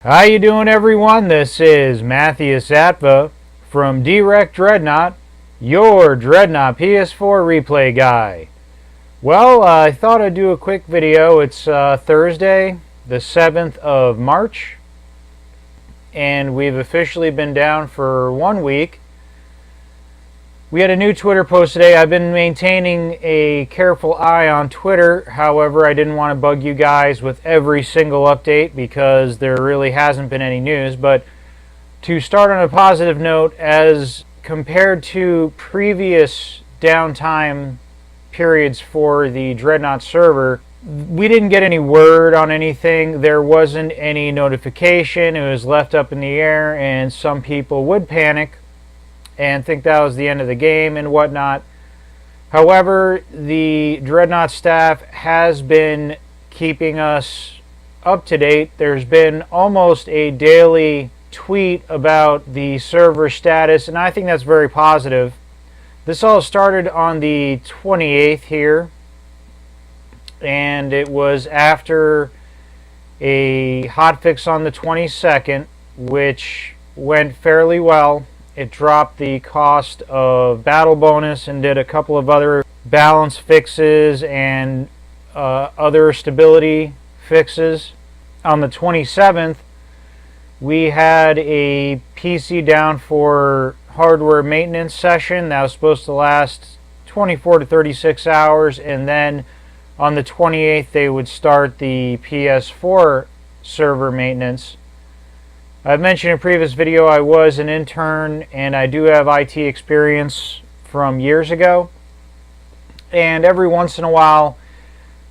How you doing, everyone? This is Matthias Atva from Direct Dreadnought, your Dreadnought PS4 replay guy. Well, I thought I'd do a quick video. It's Thursday, the 7th of March, and we've officially been down for 1 week. We had a new Twitter post today. I've been maintaining a careful eye on Twitter. However, I didn't want to bug you guys with every single update because there really hasn't been any news. But to start on a positive note, as compared to previous downtime periods for the Dreadnought server, we didn't get any word on anything. There wasn't any notification. It was left up in the air, and some people would panic and think that was the end of the game and whatnot. However, the Dreadnought staff has been keeping us up to date. There's been almost a daily tweet about the server status, and I think that's very positive. This all started on the 28th here, and it was after a hotfix on the 22nd, which went fairly well. It dropped the cost of battle bonus and did a couple of other balance fixes and other stability fixes. On the 27th, we had a PC down for hardware maintenance session that was supposed to last 24 to 36 hours, and then on the 28th they would start the PS4 server maintenance. I've mentioned in a previous video I was an intern and I do have IT experience from years ago, and every once in a while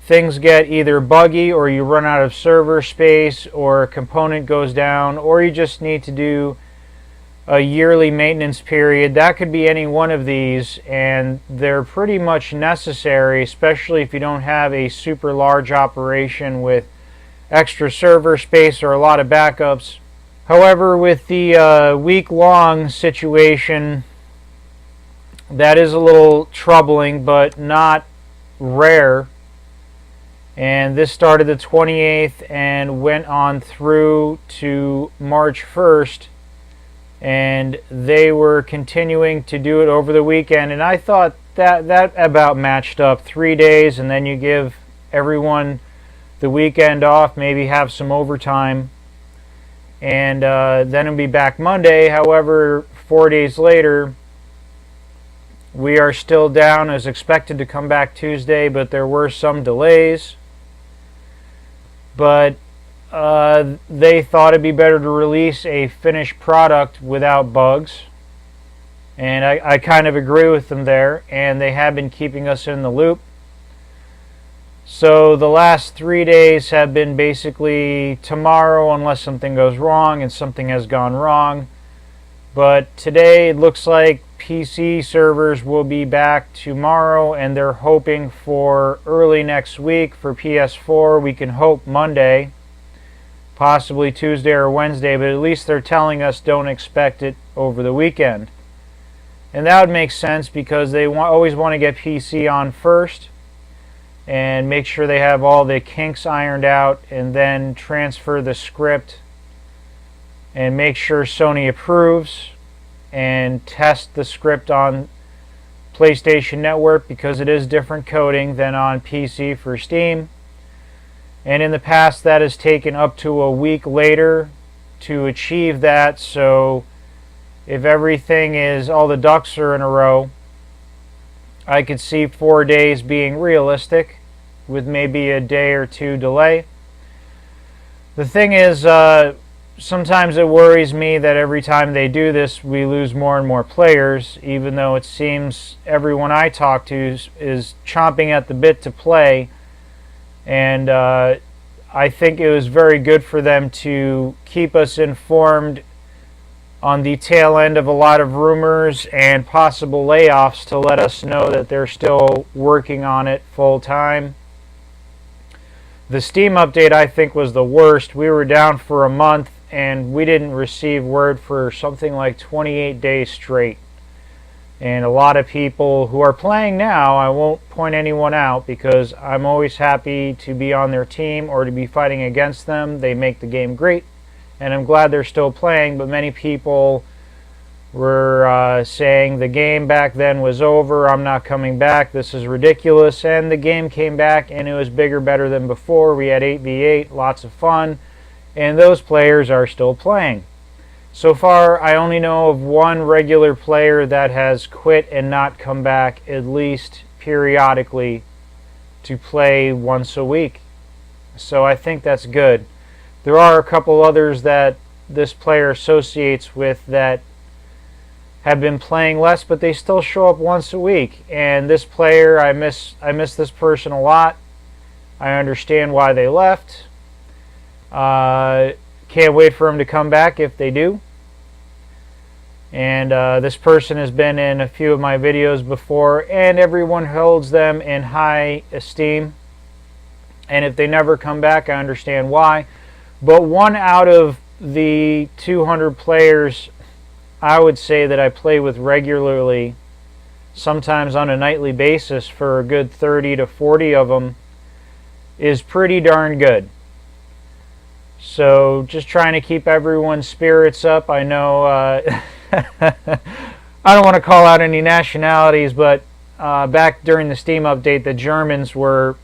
things get either buggy or you run out of server space or a component goes down or you just need to do a yearly maintenance period. That could be any one of these, and they're pretty much necessary, especially if you don't have a super large operation with extra server space or a lot of backups. However, with the week-long situation, that is a little troubling, but not rare. And this started the 28th and went on through to March 1st. And they were continuing to do it over the weekend. And I thought that about matched up. 3 days, and then you give everyone the weekend off, maybe have some overtime. And then it'll be back Monday. However, 4 days later, we are still down. As expected to come back Tuesday, but there were some delays. But they thought it'd be better to release a finished product without bugs. And I kind of agree with them there. And they have been keeping us in the loop. So the last 3 days have been basically tomorrow unless something goes wrong, and something has gone wrong. But today it looks like PC servers will be back tomorrow, and they're hoping for early next week. For PS4 we can hope Monday, possibly Tuesday or Wednesday, but at least they're telling us don't expect it over the weekend. And that would make sense because they always want to get PC on first and make sure they have all the kinks ironed out, and then transfer the script and make sure Sony approves and test the script on PlayStation Network, because it is different coding than on PC for Steam. And in the past that has taken up to a week later to achieve that. So if everything is, all the ducks are in a row, I could see 4 days being realistic with maybe a day or two delay. The thing is, sometimes it worries me that every time they do this we lose more and more players, even though it seems everyone I talk to is chomping at the bit to play. And I think it was very good for them to keep us informed on the tail end of a lot of rumors and possible layoffs, to let us know that they're still working on it full time. The Steam update I think was the worst. We were down for a month and we didn't receive word for something like 28 days straight. And a lot of people who are playing now, I won't point anyone out because I'm always happy to be on their team or to be fighting against them. They make the game great and I'm glad they're still playing, but many people were saying the game back then was over, I'm not coming back, this is ridiculous, and the game came back and it was bigger, better than before. We had 8v8, lots of fun, and those players are still playing. So far, I only know of one regular player that has quit and not come back, at least periodically, to play once a week. So I think that's good. There are a couple others that this player associates with that have been playing less, but they still show up once a week. And this player, I miss this person a lot. I understand why they left. Can't wait for them to come back if they do. And this person has been in a few of my videos before, and everyone holds them in high esteem. And if they never come back, I understand why. But one out of the 200 players I would say that I play with regularly, sometimes on a nightly basis for a good 30 to 40 of them, is pretty darn good. So just trying to keep everyone's spirits up. I know I don't want to call out any nationalities, but back during the Steam update, the Germans were,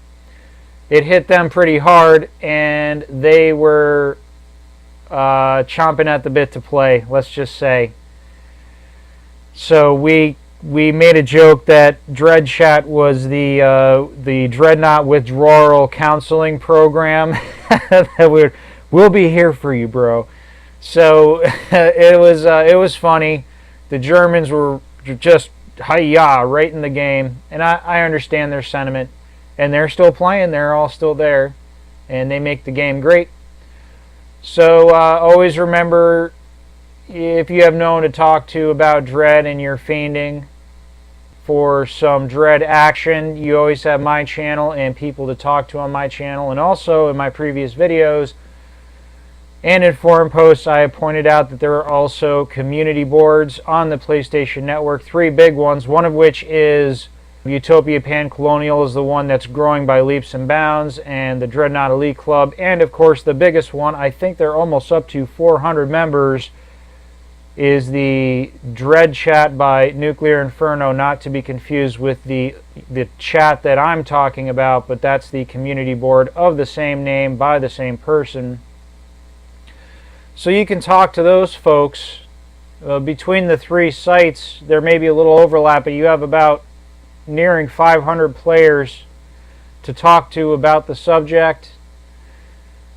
it hit them pretty hard, and they were chomping at the bit to play, let's just say. So we made a joke that Dread Chat was the Dreadnought withdrawal counseling program. That we'll be here for you, bro. So it was funny. The Germans were just hi-ya right in the game, and I understand their sentiment. And they're still playing. They're all still there, and they make the game great. So always remember, if you have no one to talk to about Dread and you're fiending for some Dread action, you always have my channel and people to talk to on my channel. And also in my previous videos and in forum posts, I have pointed out that there are also community boards on the PlayStation Network, 3 big ones, one of which is Utopia Pan-Colonial is the one that's growing by leaps and bounds, and the Dreadnought Elite Club, and of course the biggest one, I think they're almost up to 400 members, is the Dread Chat by Nuclear Inferno, not to be confused with the chat that I'm talking about, but that's the community board of the same name by the same person. So you can talk to those folks. Between the 3 sites, there may be a little overlap, but you have about nearing 500 players to talk to about the subject.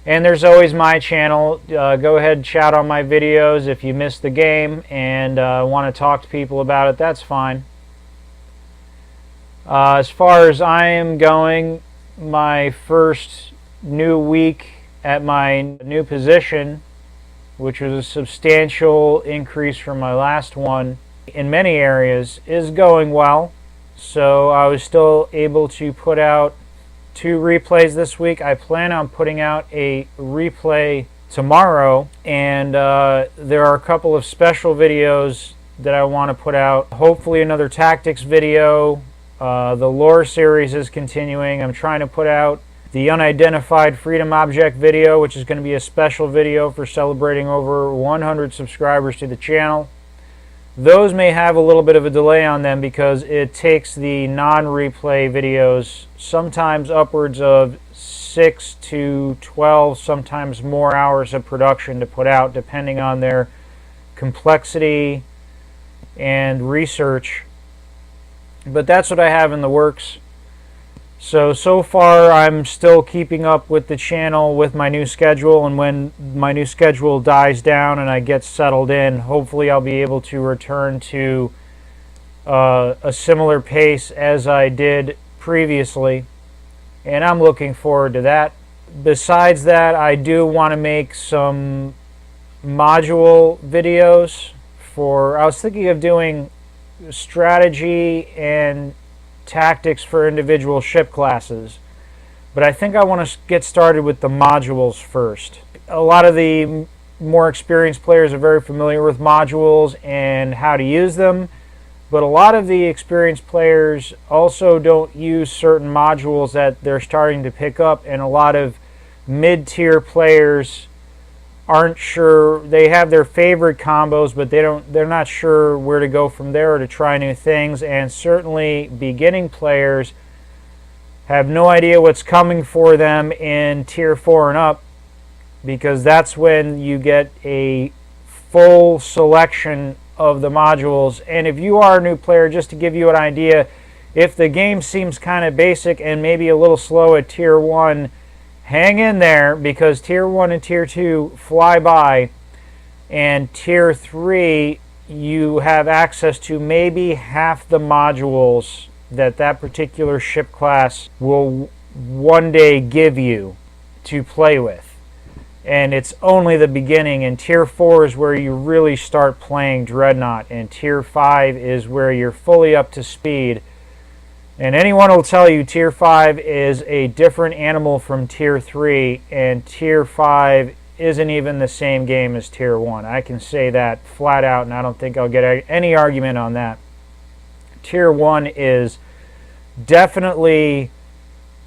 And there's always my channel. Go ahead and chat on my videos if you missed the game and want to talk to people about it. That's fine. As far as I am going, my first new week at my new position, which was a substantial increase from my last one in many areas, is going well. So I was still able to put out 2 replays this week. I plan on putting out a replay tomorrow, and there are a couple of special videos that I want to put out. Hopefully another tactics video. The lore series is continuing. I'm trying to put out the unidentified freedom object video, which is going to be a special video for celebrating over 100 subscribers to the channel. Those may have a little bit of a delay on them because it takes the non-replay videos sometimes upwards of 6 to 12, sometimes more hours of production to put out, depending on their complexity and research. But that's what I have in the works. So far I'm still keeping up with the channel with my new schedule, and when my new schedule dies down and I get settled in, hopefully I'll be able to return to a similar pace as I did previously, and I'm looking forward to that. Besides that, I do want to make some module videos for, I was thinking of doing strategy and tactics for individual ship classes, but I think I want to get started with the modules first. A lot of the more experienced players are very familiar with modules and how to use them, but a lot of the experienced players also don't use certain modules that they're starting to pick up, and a lot of mid-tier players aren't sure. They have their favorite combos, but they're not sure where to go from there or to try new things. And certainly beginning players have no idea what's coming for them in Tier 4 and up, because that's when you get a full selection of the modules. And if you are a new player, just to give you an idea, if the game seems kind of basic and maybe a little slow at Tier 1, hang in there, because Tier 1 and Tier 2 fly by, and Tier 3 you have access to maybe half the modules that particular ship class will one day give you to play with. And it's only the beginning, and Tier 4 is where you really start playing Dreadnought, and Tier 5 is where you're fully up to speed. And anyone will tell you Tier 5 is a different animal from Tier 3, and Tier 5 isn't even the same game as Tier 1. I can say that flat out, and I don't think I'll get any argument on that. Tier 1 is definitely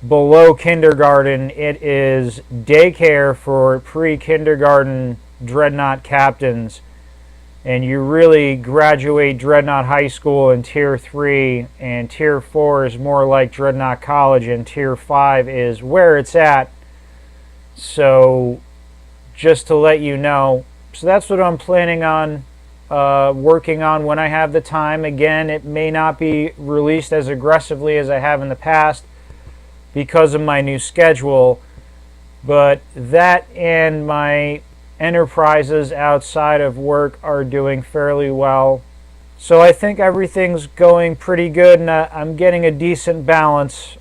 below kindergarten. It is daycare for pre-kindergarten Dreadnought captains. And you really graduate Dreadnought High School in Tier 3, and Tier 4 is more like Dreadnought College, and Tier 5 is where it's at. So, just to let you know. So that's what I'm planning on working on when I have the time. Again, it may not be released as aggressively as I have in the past because of my new schedule, but that and my enterprises outside of work are doing fairly well. So I think everything's going pretty good, and I'm getting a decent balance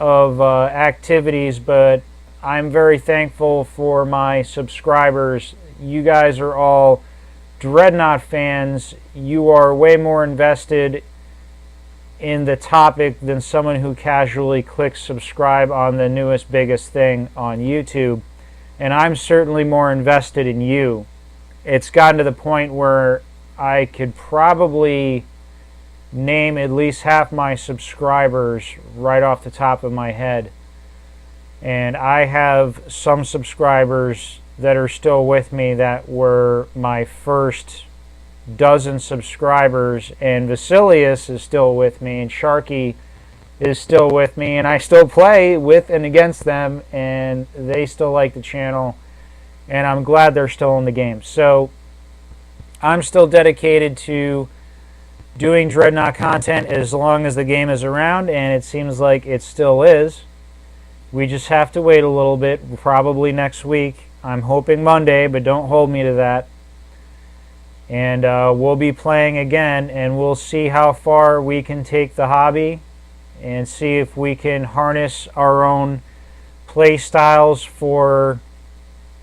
of activities, but I'm very thankful for my subscribers. You guys are all Dreadnought fans. You are way more invested in the topic than someone who casually clicks subscribe on the newest, biggest thing on YouTube. And I'm certainly more invested in you. It's gotten to the point where I could probably name at least half my subscribers right off the top of my head. And I have some subscribers that are still with me that were my first dozen subscribers, and Vasilius is still with me, and Sharky is still with me, and I still play with and against them, and they still like the channel, and I'm glad they're still in the game. So I'm still dedicated to doing Dreadnought content as long as the game is around, and it seems like it still is. We just have to wait a little bit, probably next week. I'm hoping Monday, but don't hold me to that. And we'll be playing again, and we'll see how far we can take the hobby and see if we can harness our own play styles for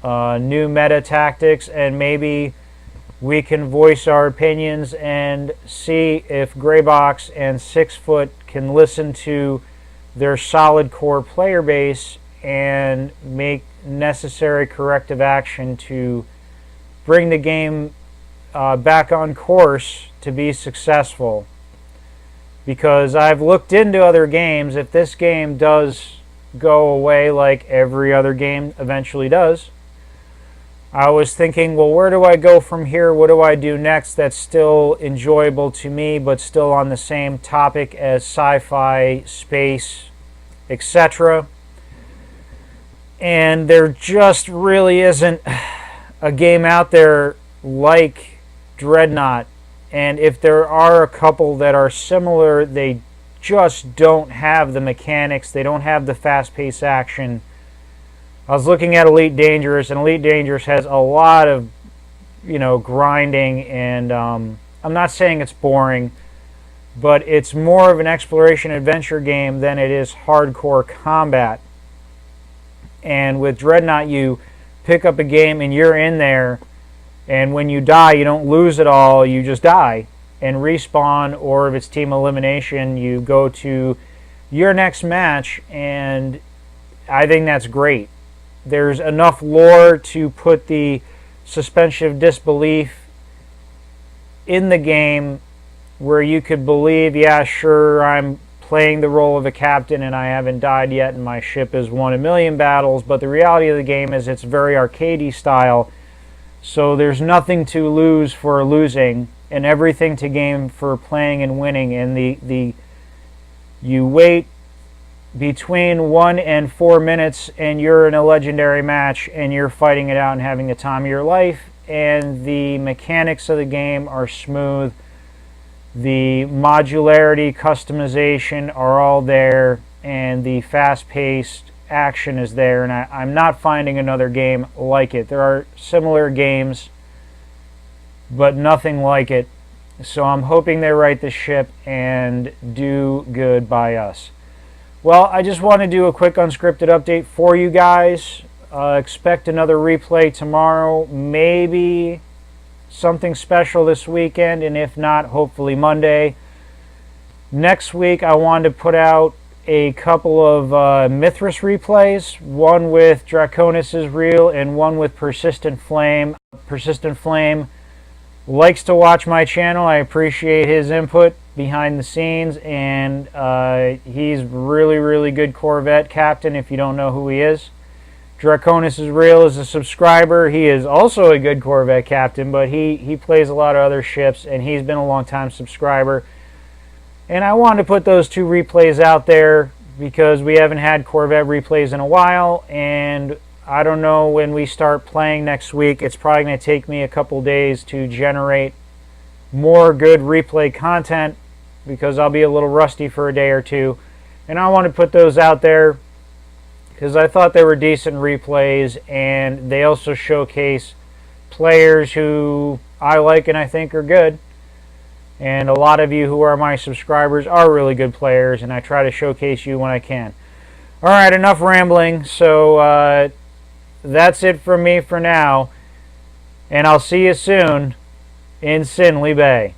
new meta tactics, and maybe we can voice our opinions and see if Greybox and 6foot can listen to their solid core player base and make necessary corrective action to bring the game back on course to be successful. Because I've looked into other games. If this game does go away like every other game eventually does, I was thinking, well, where do I go from here? What do I do next that's still enjoyable to me but still on the same topic as sci-fi, space, etc.? And there just really isn't a game out there like Dreadnought. And if there are a couple that are similar, they just don't have the mechanics. They don't have the fast-paced action. I was looking at Elite Dangerous, and Elite Dangerous has a lot of, grinding, and I'm not saying it's boring, but it's more of an exploration adventure game than it is hardcore combat. And with Dreadnought, you pick up a game and you're in there, and when you die, you don't lose it all, you just die and respawn, or if it's team elimination, you go to your next match, and I think that's great. There's enough lore to put the suspension of disbelief in the game where you could believe, yeah, sure, I'm playing the role of a captain and I haven't died yet and my ship has won 1,000,000 battles, but the reality of the game is it's very arcadey style, So there's nothing to lose for losing and everything to gain for playing and winning. And you wait between 1 and 4 minutes and you're in a legendary match and you're fighting it out and having the time of your life. And the mechanics of the game are smooth. The modularity, customization are all there, and the fast-paced action is there, and I'm not finding another game like it. There are similar games, but nothing like it. So I'm hoping they right the ship and do good by us. Well, I just want to do a quick unscripted update for you guys. Expect another replay tomorrow, maybe something special this weekend, and if not, hopefully Monday. Next week, I wanted to put out a couple of Mithras replays, one with Draconis' Reel and one with Persistent Flame. Persistent Flame likes to watch my channel. I appreciate his input behind the scenes, and he's really good Corvette captain if you don't know who he is. Draconis' Reel is a subscriber. He is also a good Corvette captain, but he plays a lot of other ships, and he's been a long-time subscriber. And I wanted to put those two replays out there because we haven't had Corvette replays in a while, and I don't know when we start playing next week. It's probably going to take me a couple days to generate more good replay content because I'll be a little rusty for a day or two. And I want to put those out there because I thought they were decent replays, and they also showcase players who I like and I think are good. And a lot of you who are my subscribers are really good players, and I try to showcase you when I can. Alright, enough rambling. So that's it from me for now, and I'll see you soon in Sinley Bay.